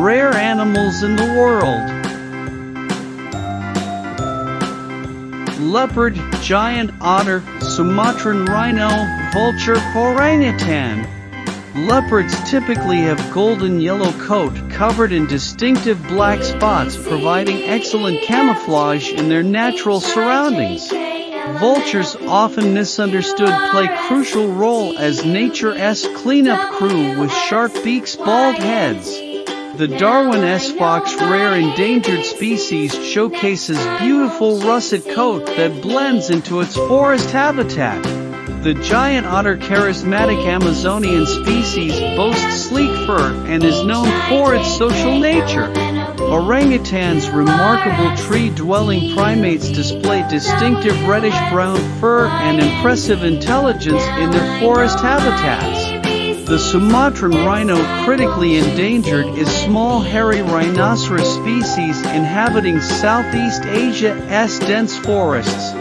rare animals in the world. Leopard, giant otter, Sumatran rhino, vulture, orangutan. Leopards typically have golden yellow coat covered in distinctive black spots, providing excellent camouflage in their natural surroundings. Vultures, often misunderstood, play crucial role as nature's cleanup crew with sharp beaks, bald heads. The Darwin S. Fox, rare endangered species, showcases beautiful russet coat that blends into its forest habitat. The giant otter, charismatic Amazonian species, boasts sleek fur and is known for its social nature. Orangutans, remarkable tree-dwelling primates, display distinctive reddish-brown fur and impressive intelligence in their forest habitats. The Sumatran rhino, critically endangered, is small hairy rhinoceros species inhabiting Southeast Asia's dense forests.